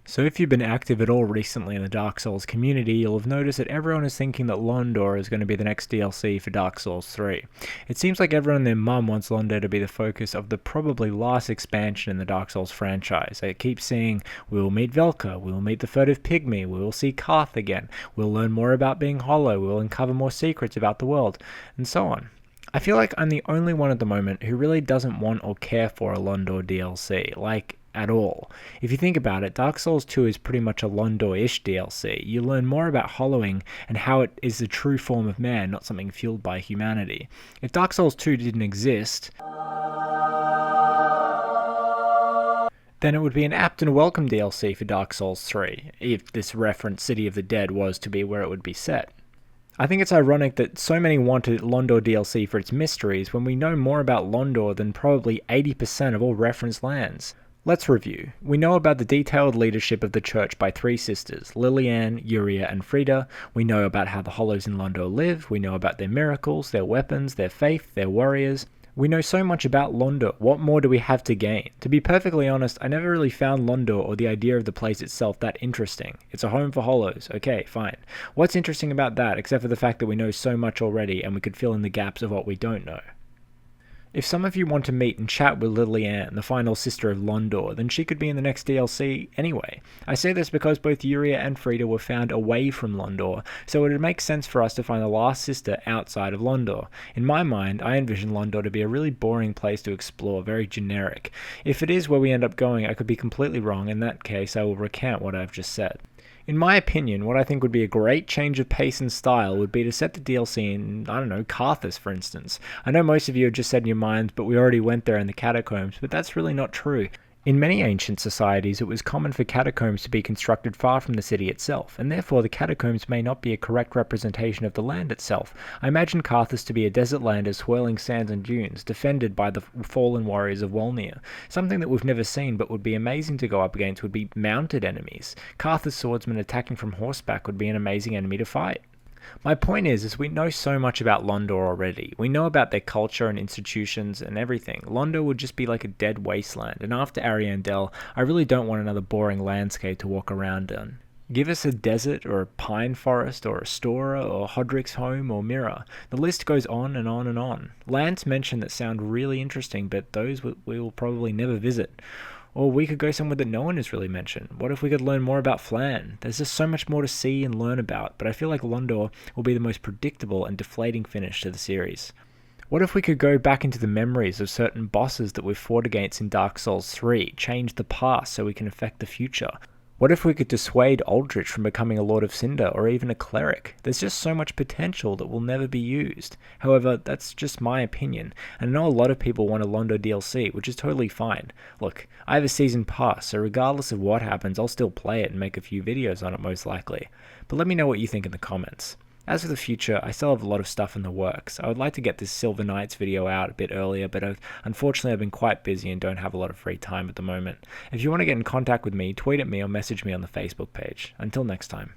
So if you've been active at all recently in the Dark Souls community, you'll have noticed that everyone is thinking that Londor is going to be the next DLC for Dark Souls 3. It seems like everyone and their mum wants Londor to be the focus of the probably last expansion in the Dark Souls franchise. They keep saying, we will meet Velka, we will meet the furtive pygmy, we will see Karth again, we'll learn more about being hollow, we will uncover more secrets about the world, and so on. I feel like I'm the only one at the moment who really doesn't want or care for a Londor DLC, like, at all. If you think about it, Dark Souls 2 is pretty much a Londor-ish DLC. You learn more about hollowing and how it is the true form of man, not something fueled by humanity. If Dark Souls 2 didn't exist, then it would be an apt and welcome DLC for Dark Souls 3, if this referenced City of the Dead was to be where it would be set. I think it's ironic that so many wanted Londor DLC for its mysteries when we know more about Londor than probably 80% of all referenced lands. Let's review. We know about the detailed leadership of the church by three sisters, Lilianne, Yuria, and Frida. We know about how the Hollows in Londor live. We know about their miracles, their weapons, their faith, their warriors. We know so much about Londor. What more do we have to gain? To be perfectly honest, I never really found Londor or the idea of the place itself that interesting. It's a home for Hollows. Okay, fine. What's interesting about that, except for the fact that we know so much already and we could fill in the gaps of what we don't know? If some of you want to meet and chat with Lilianne, the final sister of Londor, then she could be in the next DLC anyway. I say this because both Yuria and Frida were found away from Londor, so it would make sense for us to find the last sister outside of Londor. In my mind, I envision Londor to be a really boring place to explore, very generic. If it is where we end up going, I could be completely wrong. In that case, I will recant what I've just said. In my opinion, what I think would be a great change of pace and style would be to set the DLC in, I don't know, Carthus, for instance. I know most of you have just said in your minds, but we already went there in the catacombs, but that's really not true. In many ancient societies, it was common for catacombs to be constructed far from the city itself, and therefore the catacombs may not be a correct representation of the land itself. I imagine Carthus to be a desert land of swirling sands and dunes, defended by the fallen warriors of Wolnir. Something that we've never seen but would be amazing to go up against would be mounted enemies. Carthus swordsmen attacking from horseback would be an amazing enemy to fight. My point is we know so much about Londor already. We know about their culture and institutions and everything. Londor would just be like a dead wasteland, and after Ariandel, I really don't want another boring landscape to walk around in. Give us a desert, or a pine forest, or a Stora, or Hodrick's home, or Mira. The list goes on and on and on. Lands mentioned that sound really interesting, but those we will probably never visit. Or we could go somewhere that no one has really mentioned. What if we could learn more about Flan? There's just so much more to see and learn about, but I feel like Londor will be the most predictable and deflating finish to the series. What if we could go back into the memories of certain bosses that we've fought against in Dark Souls 3, change the past so we can affect the future? What if we could dissuade Aldrich from becoming a Lord of Cinder or even a cleric? There's just so much potential that will never be used. However, that's just my opinion, and I know a lot of people want a Londor DLC, which is totally fine. Look, I have a season pass, so regardless of what happens, I'll still play it and make a few videos on it most likely. But let me know what you think in the comments. As for the future, I still have a lot of stuff in the works. I would like to get this Silver Knights video out a bit earlier, but unfortunately I've been quite busy and don't have a lot of free time at the moment. If you want to get in contact with me, tweet at me or message me on the Facebook page. Until next time.